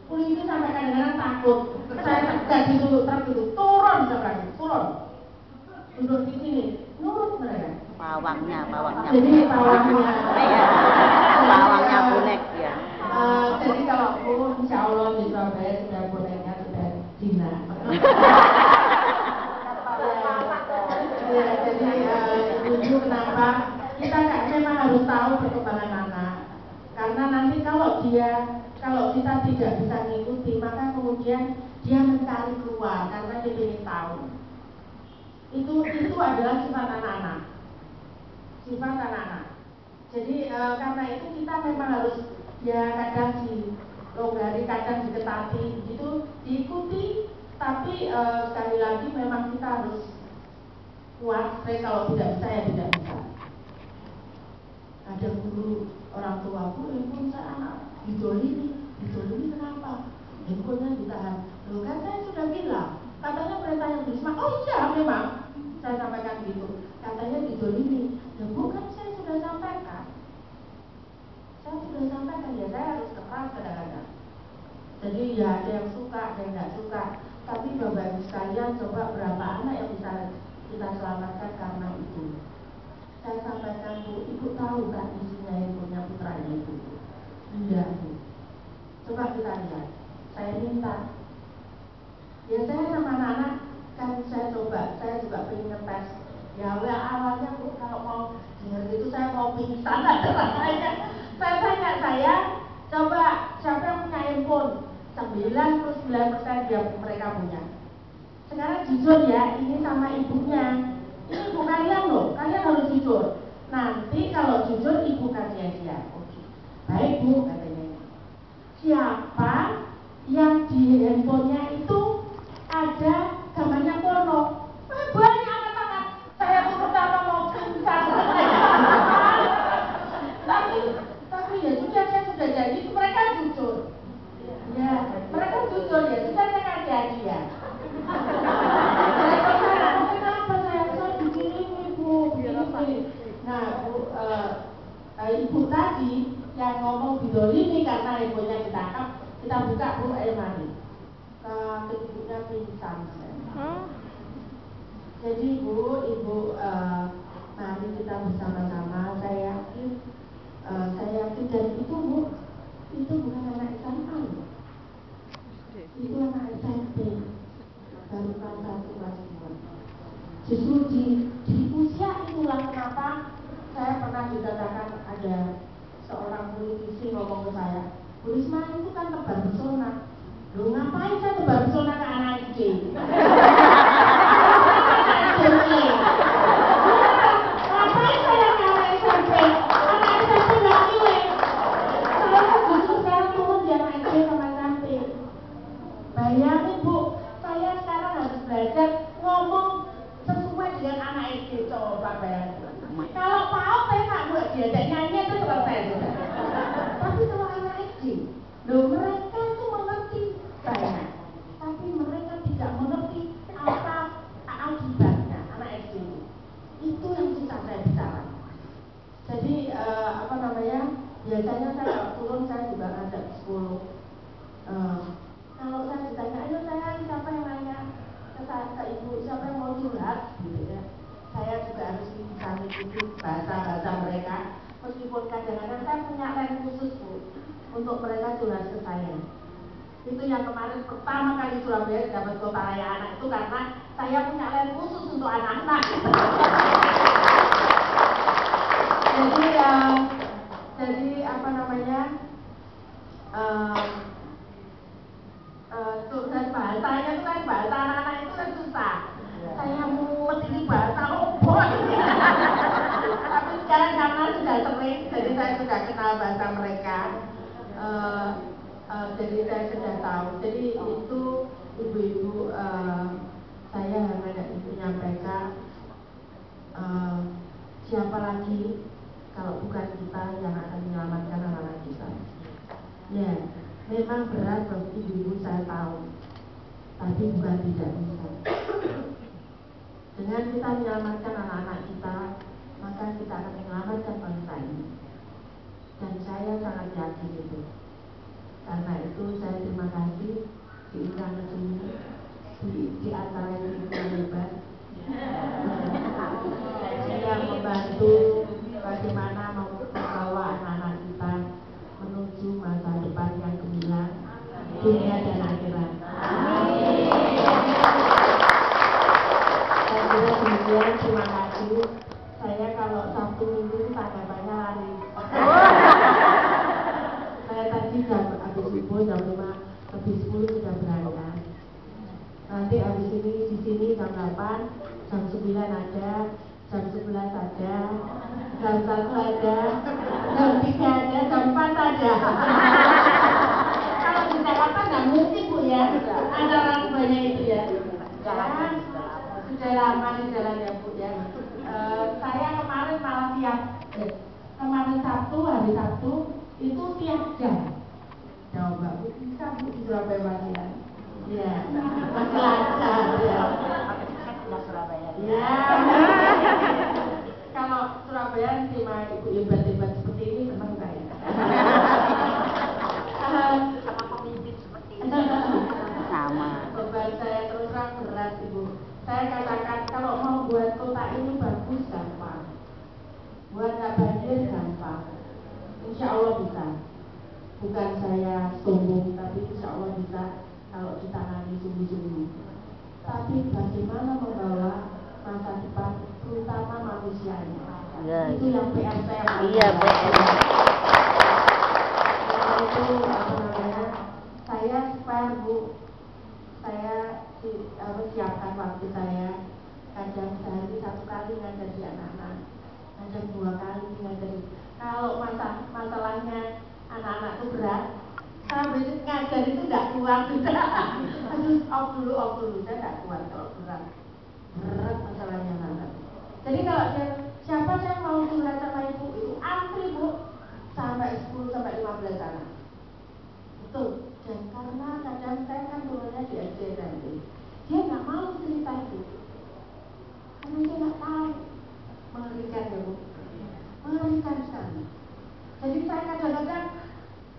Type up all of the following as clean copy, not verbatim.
Polisi sampai kadang-kadang takut. Saya tidak disuruh truk itu turun seberang, turun. Duduk di sini, nurut mereka. Pawangnya. Jadi pawangnya. Pawangnya bonek ya. Jadi kalau insya Allah di Surabaya sudah boneknya sudah Dina. Jadi ibu kenapa kita memang harus tahu perkembangan anak, karena nanti kalau kita tidak bisa mengikuti, maka kemudian dia mencari keluar karena dia ingin tahu. Itu adalah sifat anak-anak. Jadi karena itu kita memang harus kadang dilonggari, kadang diketati, itu diikuti. Tapi sekali lagi memang kita harus kuat. Kalau tidak bisa ya tidak bisa. Ada guru orang tua pun saya anak didolimi kenapa? Handphonenya ditahan. Loh kan saya sudah bilang, katanya perintah yang berisma. Oh iya memang, saya sampaikan gitu. Katanya didolimi. Ya bukan, saya sudah sampaikan. Ya saya harus keras kadang-kadang. Jadi ya ada yang suka, ada yang nggak suka. Tapi Bapak Ibu sekalian, coba berapa anak yang bisa kita selamatkan karena itu. Saya sampaikan, Bu, Ibu tahu kan isinya handphonenya putranya itu? Enggak, Bu. Coba kita lihat. Saya minta. Ya saya sama anak-anak kan saya juga pengen ngetes. Ya awalnya Bu, kalau mau dengar itu saya mau pingsan ada rasanya. Saya tanya, coba siapa yang punya handphone? 99% mereka punya. Sekarang jujur ya, ini sama ibunya. Ini ibu kalian loh, kalian harus jujur. Nanti kalau jujur ibu kasih dia. Oke. Baik Bu, katanya. Siapa yang di handphonenya itu ada gambarnya porno? Banyak anak-anak. Saya tuh pertama mau pingsan. Tapi ya sudah, saya sudah jadi. Mereka jujur. Ya, mereka jujur ya. Sudah saya kasih hadiah. Nah, ibu tadi yang ngomong didolimi karena ibunya ditangkap, kita buka Bu mari. Ibunya pingsan. Jadi ibu mari kita bersama-sama. Saya yakin dan itu Bu, itu bukan anak SMA, itu anak SMP, baru kelas 1 kelas 2. Justru di usia itulah kenapa saya pernah dikatakan ada seorang politisi ngomong ke saya, Bu Risma itu kan tebar pesona. Loh ngapain saya tebar pesona ke anak SD? Ngapain saya ke anak SMP? Anak SMP nggak milih. Saya justru sekarang turun di anak SD sama SMP. Bayangin Bu, saya sekarang harus belajar ngomong sesuai dengan anak SD. Coba bayangin. Kalau PAUD saya nggak buat diajak nyanyi itu selesai sudah. Tapi kalau anak SD, loh mereka itu mengerti banyak, tapi mereka tidak mengerti apa akibatnya anak SD itu. Itu yang susah saya bicara. Jadi biasanya saya kalau turun saya juga ngajak psikolog. Kalau saya ditanya, ayo sayang siapa yang nanya ke ibu, siapa yang mau curhat gitu ya. Saya juga harus bisa mengikuti bahasa mereka. Meskipun kadang-kadang saya punya line khusus Bu, untuk mereka curhat ke saya. Itu yang kemarin pertama kali Surabaya dapat kota raya anak itu karena saya punya line khusus untuk anak-anak. Jadi dan bahasanya itu kan bahasa anak-anak itu kan susah. Saya mumet ini bahasa opo. Tapi sekarang karena sudah sering, jadi saya sudah kenal bahasa mereka. Jadi saya sudah tahu. Jadi itu ibu-ibu saya hanya menyampaikan siapa lagi kalau bukan kita yang akan menyelamatkan anak-anak kita. Ya, memang berat bagi ibu-ibu saya tahu, tapi bukan tidak bisa. Dengan kita menyelamatkan anak-anak kita, maka kita akan menyelamatkan bangsa ini. Dan saya sangat yakin itu. Karena itu saya terima kasih diundang ke sini di antara yang hebat yang membantu bagaimana membawa anak-anak kita menuju masa depan yang gemilang dunia dan akhirat. Saya kira demikian, terima kasih. Saya kalau Sabtu Minggu tanggapannya lari. Saya tadi habis subuh jam 5 lebih 10 sudah berangkat. Nanti habis ini di sini jam 8, jam 9 ada, jam 11 ada, jam 1 ada, jam 3 ada, jam 4 ada. Kalau di Jakarta nggak mungkin Bu ya, acara sebanyak itu ya. Sudah lama di jalan ya Bu ya. Saya kemarin malah kemarin Sabtu, hari Sabtu itu tiap jam. Coba Bu, bisa Bu di Surabaya masih ya? Iya, masih lancar ya. Ya. Kalau Surabaya terima Ibu hebat-hebat seperti ini memang saya. Sama pemimpin seperti ini. Sama. Beban saya terus terang berat Ibu. Saya katakan kalau mau buat kota ini bagus gampang, buat nggak banjir gampang. Insya Allah bisa. Bukan saya sombong, tapi insya Allah bisa kalau ditangani sungguh-sungguh. Tapi bagaimana membawa masa depan terutama manusianya, itu yang PR saya. Iya, PR. Itu apa namanya? Saya spare Bu. Saya siapkan waktu saya. Kadang sehari 1 kali ngajari anak-anak, kadang 2 kali ngajari. Kalau masalahnya anak-anak itu berat, saya ngajar itu tidak kuat sudah. Aduh, off dulu, saya tidak kuat kalau berat masalahnya anak. Jadi kalau siapa yang mau curhat sama Ibu itu antri Bu, sampai 10 sampai 15 anak. Betul. Dan karena kadang saya kan turunnya di SD nanti, dia nggak mau cerita itu, karena dia nggak tahu. Mengerikan ya Bu, mengerikan sekali. Jadi saya kadang-kadang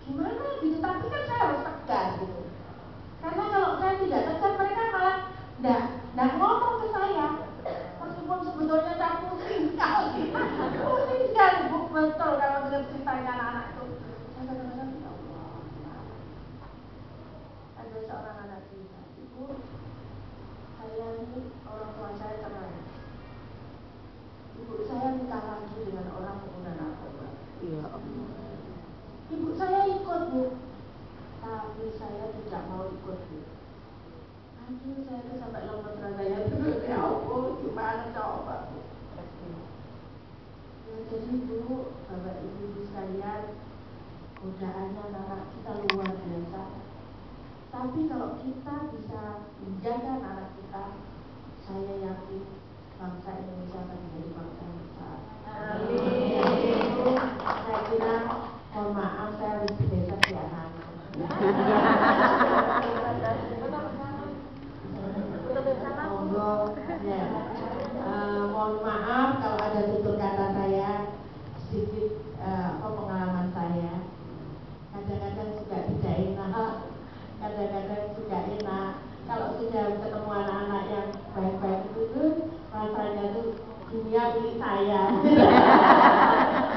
gimana gitu, tapi kan saya harus tegas gitu. Karena kalau saya tidak tegas, mereka malah nggak ngomong ke saya. Meskipun sebetulnya saya pusing sekali, pusing sekali Bu, betul kalau dengar ceritanya anak-anak itu. Saya kadang-kadang ya Allah, ada seorang anak cerita, Ibu, saya ini orang tua saya cerai. Ibu saya nikah lagi dengan orang pengguna narkoba. Iya. Ibu saya ikut Bu, tapi saya tidak mau ikut Bu. Aduh, saya tuh sampai lompat rasanya terus, ya Allah, gimana coba Bu? Ya, jadi Bu, Bapak Ibu sekalian, godaannya anak kita luar biasa. Tapi kalau kita bisa menjaga anak kita, saya yakin bangsa Indonesia akan menjadi bangsa yang besar. Amin. Saya kira, mohon maaf, saya harus bergeser di anak-anak. Monggo, ya. Mohon maaf kalau ada tutur kata saya sedikit pengalaman saya. Kadang-kadang juga tidak enak, kadang-kadang juga enak. Kalau sudah ketemu anak-anak yang baik-baik itu rasanya tuh dunia milik saya.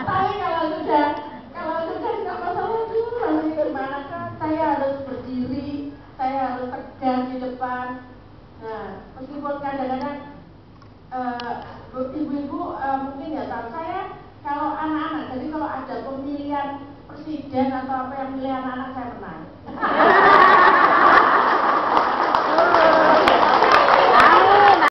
Tapi kalau sudah nggak masalah itu nanti gimana kan? Saya harus berdiri, saya harus tegas di depan. Nah, meskipun kadang-kadang ibu-ibu mungkin ya tahu saya kalau anak-anak, jadi kalau ada pemilihan presiden atau apa yang milih anak-anak saya menang.